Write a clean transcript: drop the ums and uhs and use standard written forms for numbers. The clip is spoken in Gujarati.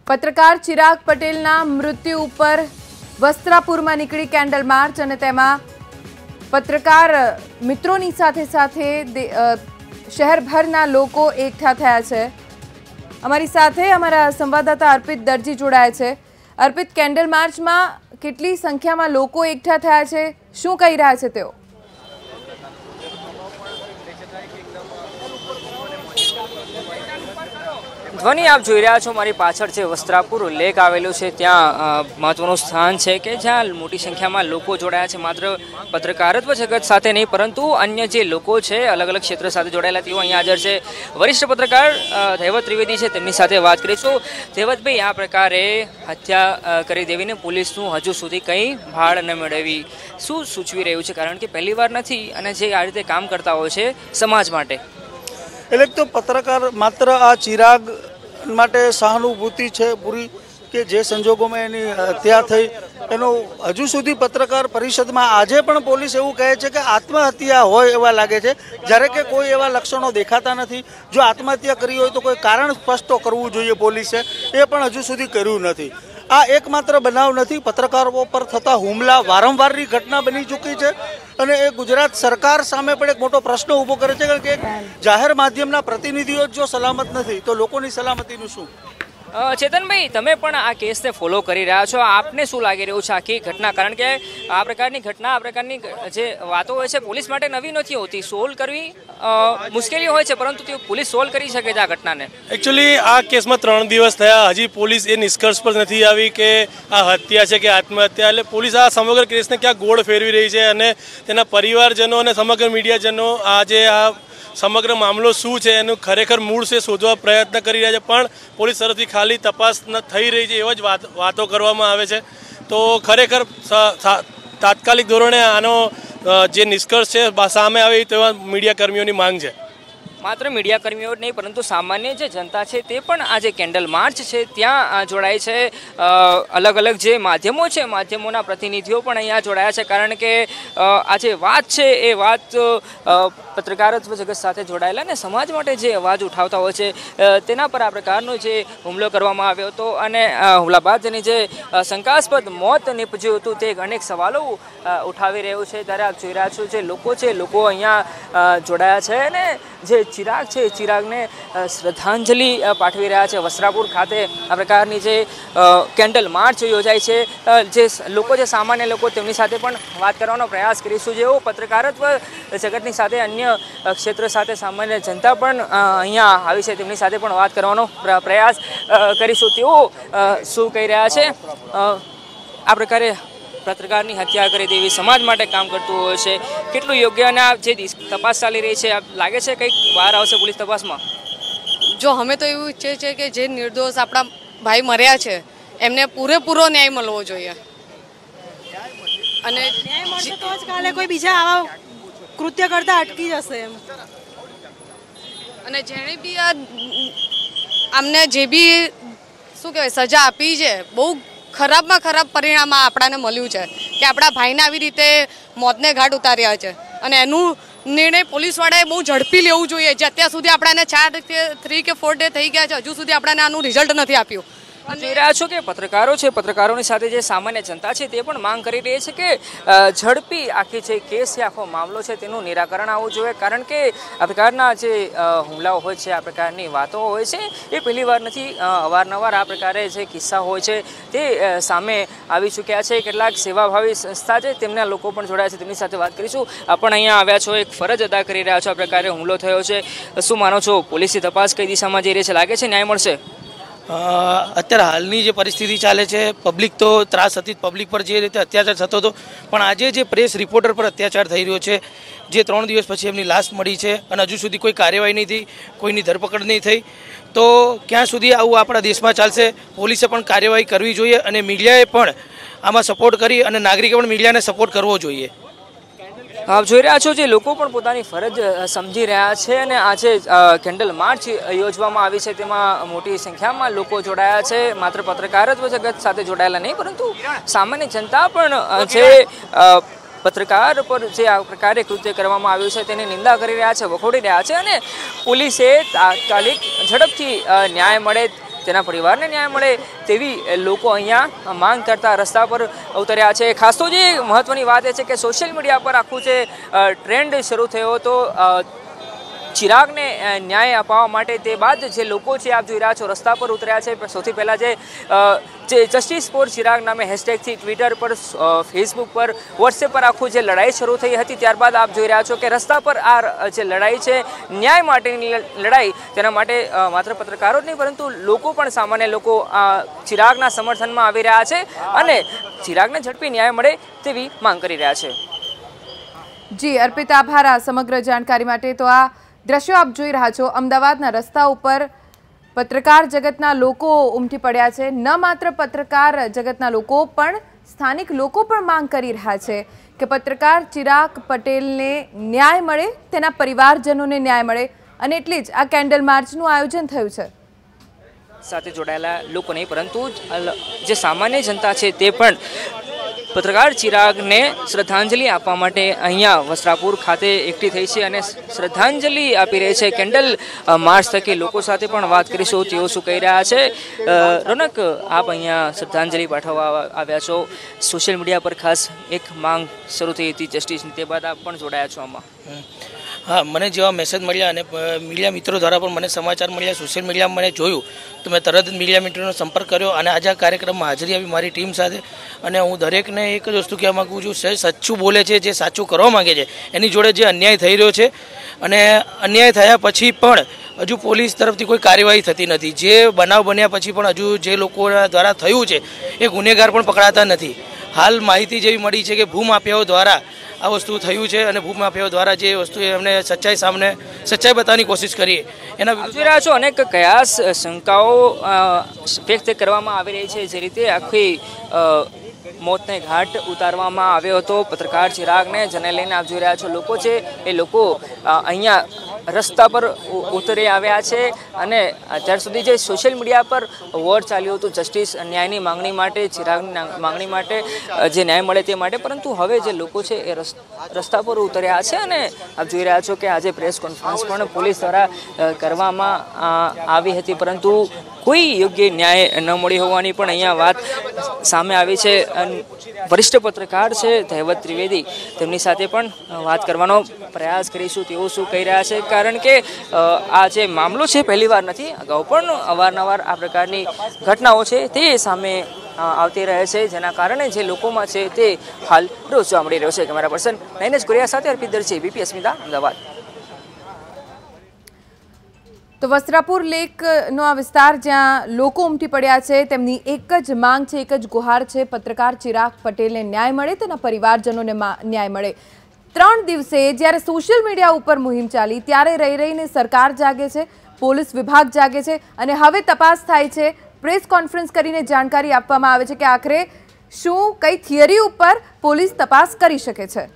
પત્રકાર ચિરાગ પટેલના મૃત્યુ ઉપર વસ્ત્રાપુરમાં નીકળી કેન્ડલ માર્ચ અને તેમાં પત્રકાર મિત્રોની સાથે સાથે શહેરભરના લોકો એકઠા થયા છે। અમારી સાથે અમારા સંવાદદાતા અર્પિત દરજી જોડાયા છે। અર્પિત, કેન્ડલ માર્ચમાં કેટલી સંખ્યામાં લોકો એકઠા થયા છે, શું કહી રહ્યા છે તેઓ? ધ્વનિ આપ જોઈ રહ્યા છો મારી પાછળ છે વસ્ત્રાપુર લેક આવેલું છે। ત્યાં મહત્વનું સ્થાન છે કે જ્યાં મોટી સંખ્યામાં લોકો જોડાયા છે। માત્ર પત્રકારત્વ જગત સાથે નહીં પરંતુ અન્ય જે લોકો છે અલગ અલગ ક્ષેત્ર સાથે જોડાયેલા તેઓ અહીંયા હાજર છે। વરિષ્ઠ પત્રકાર ધૈવત ત્રિવેદી છે, તેમની સાથે વાત કરીશું। ધૈવતભાઈ, આ પ્રકારે હત્યા કરી દેવીને પોલીસનું હજુ સુધી કંઈ ભાળ ન મેળવી, શું સૂચવી રહ્યું છે? કારણ કે પહેલી વાર નથી અને જે આ રીતે કામ કરતા હોય છે સમાજ માટે। એટલે તો પત્રકાર માત્ર આ ચિરાગ માટે સહાનુભૂતિ છે પૂરી કે જે સંજોગોમાં એની હત્યા થઈ એનો હજુ સુધી પત્રકાર પરિષદમાં આજે પણ પોલીસ એવું કહે છે કે આત્મહત્યા હોય એવા લાગે છે, જ્યારે કે કોઈ એવા લક્ષણો દેખાતા નથી। જો આત્મહત્યા કરી હોય તો કોઈ કારણ સ્પષ્ટ કરવું જોઈએ પોલીસે, એ પણ હજુ સુધી કર્યું નથી। આ એકમાત્ર બનાવ નથી, પત્રકારો પર થતા હુમલા વારંવારની ઘટના બની ચૂકી છે અને એ ગુજરાત સરકાર સામે પણ એક મોટો પ્રશ્ન ઊભો કરે છે કે જાહેર માધ્યમના પ્રતિનિધિઓ જો સલામત નથી તો લોકોની સલામતીનું શું? ચેતનભાઈ, તમે પણ આ કેસને ફોલો કરી રહ્યા છો, આપને શું લાગી રહ્યું છે આખી ઘટના? કારણ કે આ પ્રકારની ઘટના, આ પ્રકારની જે વાતો હોય છે પોલીસ માટે નવી નથી હોતી, સોલ્વ કરવી મુશ્કેલી હોય છે, પરંતુ તે પોલીસ સોલ્વ કરી શકે છે આ ઘટનાને। એકચ્યુઅલી આ કેસમાં 3 દિવસ થયા, હજી પોલીસ એ નિષ્કર્ષ પર નથી આવી કે આ હત્યા છે કે આત્મહત્યા। એટલે પોલીસ આ સમગ્ર કેસને ક્યાં ગોળ ફેરવી રહી છે અને તેના પરિવારજનો અને સમગ્ર મીડિયાજનો આજે આ સમગ્ર મામલો શું છે એનું ખરેખર મૂળ છે શોધવા પ્રયત્ન કરી રહ્યા છે, પણ પોલીસ તરફથી ખાલી તપાસ થઈ રહી છે એવા જ વાતો કરવામાં આવે છે। તો ખરેખર તાત્કાલિક ધોરણે આનો જે નિષ્કર્ષ છે સામે આવે તેવા મીડિયા કર્મીઓની માંગ છે। માત્ર મીડિયા કર્મીઓ નહીં પરંતુ સામાન્ય જે જનતા છે તે પણ આ જે કેન્ડલ માર્ચ છે ત્યાં જોડાય છે। અલગ અલગ જે માધ્યમો છે, માધ્યમોના પ્રતિનિધિઓ પણ અહીંયા જોડાયા છે, કારણ કે આ જે વાત છે એ વાત પત્રકારત્વ જગત સાથે જોડાયેલા ને સમાજ માટે જે અવાજ ઉઠાવતા હોય છે તેના પર આ પ્રકારનો જે હુમલો કરવામાં આવ્યો હતો અને હુમલા બાદ તેની જે શંકાસ્પદ મોત નીપજ્યું હતું તે અનેક સવાલો ઉઠાવી રહ્યું છે। ત્યારે આપ જોઈ રહ્યા છો જે લોકો છે, લોકો અહીંયા જોડાયા છે અને જે ચિરાગ છે ચિરાગને શ્રદ્ધાંજલિ પાઠવી રહ્યા છે। વસ્ત્રાપુર ખાતે આ પ્રકારની જે કેન્ડલ માર્ચ યોજાય છે, જે લોકો છે સામાન્ય લોકો તેમની સાથે પણ વાત કરવાનો પ્રયાસ કરીશું। જેઓ પત્રકારત્વ જગતની સાથે અન્ય ક્ષેત્ર સાથે સામાન્ય જનતા પણ અહીંયા આવી છે તેમની સાથે પણ વાત કરવાનો પ્રયાસ કરીશું। તેઓ શું કહી રહ્યા છે? આ પ્રકારે પત્રકારની હત્યા કરી દેવી સમાજ માટે કામ કરતું હોય છે, કેટલું યોગ્ય? અને આ જે તપાસ ચાલી રહી છે લાગે છે કંઈક બહાર આવશે પોલીસ તપાસમાં? જો અમે તો એવું ઈચ્છીએ છીએ કે જે નિર્દોષ આપણા ભાઈ મર્યા છે એમને પૂરેપૂરો ન્યાય મળવો જોઈએ અને ન્યાય મળશે તો જ કાલે કોઈ બીજા આવા કૃત્ય કરતા અટકી જશે એમ। અને જેણે બી આમને જે બી શું કહેવાય સજા આપી છે, બહુ ખરાબમાં ખરાબ પરિણામ આપણાને મળ્યું છે કે આપણા ભાઈને આવી રીતે મોતને ઘાટ ઉતાર્યા છે અને એનું નિર્ણય પોલીસવાળાએ બહુ ઝડપી લેવું જોઈએ। જે અત્યાર સુધી આપણાને 3 કે 4 ડે થઈ ગયા છે, હજુ સુધી આપણાને આનું રિઝલ્ટ નથી આપ્યું। જોઈ રહ્યા છો કે પત્રકારો છે, પત્રકારોની સાથે જે સામાન્ય જનતા છે તે પણ માંગ કરી રહી છે કે ઝડપી આખી જે કેસ છે, આખો મામલો છે તેનું નિરાકરણ આવવું જોઈએ, કારણ કે આ પ્રકારના જે હુમલાઓ હોય છે, આ પ્રકારની વાતો હોય છે એ પહેલી વાર નથી, અવારનવાર આ પ્રકારે જે કિસ્સા હોય છે તે સામે આવી ચૂક્યા છે। કેટલાક સેવાભાવી સંસ્થા છે તેમના લોકો પણ જોડાયા છે, તેમની સાથે વાત કરીશું। પણ અહીંયા આવ્યા છો, એક ફરજ અદા કરી રહ્યા છો, આ પ્રકારે હુમલો થયો છે, શું માનો છો? પોલીસની તપાસ કઈ દિશામાં જઈ રહી છે? લાગે છે ન્યાય મળશે? અત્યારે હાલની જે પરિસ્થિતિ ચાલે છે, પબ્લિક તો ત્રાસ હતી, પબ્લિક પર જે રીતે અત્યાચાર થતો હતો, પણ આજે જે પ્રેસ રિપોર્ટર પર અત્યાચાર થઈ રહ્યો છે, જે 3 દિવસ પછી એમની લાશ મળી છે અને હજુ સુધી કોઈ કાર્યવાહી નહીં થઈ, કોઈની ધરપકડ નહીં થઈ, તો ક્યાં સુધી આવું આપણા દેશમાં ચાલશે? પોલીસે પણ કાર્યવાહી કરવી જોઈએ અને મીડિયાએ પણ આમાં સપોર્ટ કરી અને નાગરિકે પણ મીડિયાને સપોર્ટ કરવો જોઈએ। આપ જોઈ રહ્યા છો જે લોકો પણ પોતાની ફરજ સમજી રહ્યા છે અને આજે કેન્ડલ માર્ચ યોજવામાં આવી છે તેમાં મોટી સંખ્યામાં લોકો જોડાયા છે। માત્ર પત્રકારત્વ જગત સાથે જોડાયેલા નહીં પરંતુ સામાન્ય જનતા પણ જે પત્રકાર પર જે આ પ્રકારે કૃત્ય કરવામાં આવ્યું છે તેની નિંદા કરી રહ્યા છે, વખોડી રહ્યા છે અને પોલીસે તાત્કાલિક ઝડપથી ન્યાય મળે તેના પરિવારને ન્યાય મળે તેવી લોકો અહીંયા માંગ કરતા રસ્તા પર ઉતર્યા છે। ખાસ તો જે મહત્વની વાત એ છે કે સોશિયલ મીડિયા પર આખું જે ટ્રેન્ડ શરૂ થયો હતો ચિરાગને ન્યાય અપાવવા માટે, તે બાદ જે લોકો છે આપ જોઈ રહ્યા છો રસ્તા પર ઉતર્યા છે। સૌથી પહેલાં જે જસ્ટિસ ફોર ચિરાગ નામે હેશટેગથી ટ્વિટર પર, ફેસબુક પર, વોટ્સએપ પર આખું જે લડાઈ શરૂ થઈ હતી, ત્યારબાદ આપ જોઈ રહ્યા છો કે રસ્તા પર આ જે લડાઈ છે ન્યાય માટેની લડાઈ, તેના માટે માત્ર પત્રકારો જ નહીં પરંતુ લોકો પણ, સામાન્ય લોકો ચિરાગના સમર્થનમાં આવી રહ્યા છે અને ચિરાગને ઝડપી ન્યાય મળે તેવી માંગ કરી રહ્યા છે। જી અર્પિતા, આભાર આ સમગ્ર જાણકારી માટે। તો આ દ્રશ્યો આપ જોઈ રહ્યા છો, અમદાવાદના રસ્તા ઉપર પત્રકાર જગતના લોકો ઉમટી પડ્યા છે। ન માત્ર પત્રકાર જગતના લોકો પણ સ્થાનિક લોકો પણ માંગ કરી રહ્યા છે કે પત્રકાર ચિરાગ પટેલને ન્યાય મળે, તેના પરિવારજનોને ન્યાય મળે અને એટલે જ આ કેન્ડલ માર્ચનું આયોજન થયું છે। સાથે જોડાયેલા લોકો નહીં પરંતુ જે સામાન્ય જનતા છે તે પણ પત્રકાર ચિરાગને શ્રદ્ધાંજલિ આપવા માટે અહીંયા વસ્ત્રાપુર ખાતે એકઠી થઈ છે અને શ્રદ્ધાંજલિ આપી રહી છે। કેન્ડલ માર્ચ થકી લોકો સાથે પણ વાત કરીશું, તેઓ શું કહી રહ્યા છે। રોનક, આપ અહીંયા શ્રદ્ધાંજલિ પાઠવવા આવ્યા છો, સોશિયલ મીડિયા પર ખાસ એક માંગ શરૂ થઈ હતી જસ્ટિસની, તે બાદ આપ પણ જોડાયા છો આમાં। હા, મને જેવા મેસેજ મળ્યા અને મીડિયા મિત્રો દ્વારા પણ મને સમાચાર મળ્યા, સોશિયલ મીડિયામાં મને જોયું તો મેં તરત જ મીડિયા મિત્રોનો સંપર્ક કર્યો અને આજે આ કાર્યક્રમમાં હાજરી આપી મારી ટીમ સાથે। અને હું દરેકને એક જ વસ્તુ કહેવા માગું છું, સાચું બોલે છે, જે સાચું કરવા માગે છે, એની જોડે જે અન્યાય થઈ રહ્યો છે અને અન્યાય થયા પછી પણ હજુ પોલીસ તરફથી કોઈ કાર્યવાહી થતી નથી। જે બનાવ બન્યા પછી પણ હજુ જે લોકો દ્વારા થયું છે એ ગુનેગાર પણ પકડાતા નથી। હાલ માહિતી જેવી મળી છે કે ભૂમાફિયાઓ દ્વારા આ વસ્તુ થયું છે અને ભૂમાફિયાઓ દ્વારા જે વસ્તુ એમને સચ્ચાઈ બતાવવાની કોશિશ કરી એના જોઈ રહ્યા છો અનેક કયાસ, શંકાઓ વ્યક્ત કરવામાં આવી રહી છે। જે રીતે આખી મોતને ઘાટ ઉતારવામાં આવ્યો હતો પત્રકાર ચિરાગને, જેને લઈને આપ જોઈ રહ્યા છો લોકો છે એ લોકો અહીંયા રસ્તા પર ઉતરી આવ્યા છે અને અત્યાર સુધી જે સોશિયલ મીડિયા પર વોર ચાલ્યું હતું જસ્ટિસ, ન્યાયની માંગણી માટે, ચિરાગની માંગણી માટે, જે ન્યાય મળે તે માટે, પરંતુ હવે જે લોકો છે એ રસ્તા પર ઉતર્યા છે અને આપ જોઈ રહ્યા છો કે આજે પ્રેસ કોન્ફરન્સ પણ પોલીસ દ્વારા કરવામાં આવી હતી પરંતુ કોઈ યોગ્ય ન્યાય ન મળી હોવાની પણ અહીંયા વાત સામે આવી છે। વરિષ્ઠ પત્રકાર છે દૈવત ત્રિવેદી, તેમની સાથે પણ વાત કરવાનો પ્રયાસ કરીશું, તેઓ શું કહી રહ્યા છે। કારણ કે આ જે મામલો છે પહેલીવાર નથી, અગાઉ પણ અવારનવાર આ પ્રકારની ઘટનાઓ છે તે સામે આવતી રહે છે, જેના કારણે જે લોકોમાં છે તે હાલ રોજ જોવા મળી રહ્યો છે। કેમેરા પર્સન નૈનેશ કુરિયા સાથે અર્પિત દરજી, બીપી અસ્મિતા, અમદાવાદ। તો વસ્ત્રાપુર લેકનો આ વિસ્તાર જ્યાં લોકો ઉમટી પડ્યા છે, તેમની એક જ માંગ છે, એક જ ગુહાર છે, પત્રકાર ચિરાગ પટેલને ન્યાય મળે, તેના પરિવારજનોને ન્યાય મળે। 3 દિવસે જ્યારે સોશિયલ મીડિયા ઉપર મુહિમ ચાલી ત્યારે રહીને સરકાર જાગે છે, પોલીસ વિભાગ જાગે છે અને હવે તપાસ થાય છે, પ્રેસ કોન્ફરન્સ કરીને જાણકારી આપવામાં આવે છે કે આખરે શું કઈ થિયરી ઉપર પોલીસ તપાસ કરી શકે છે।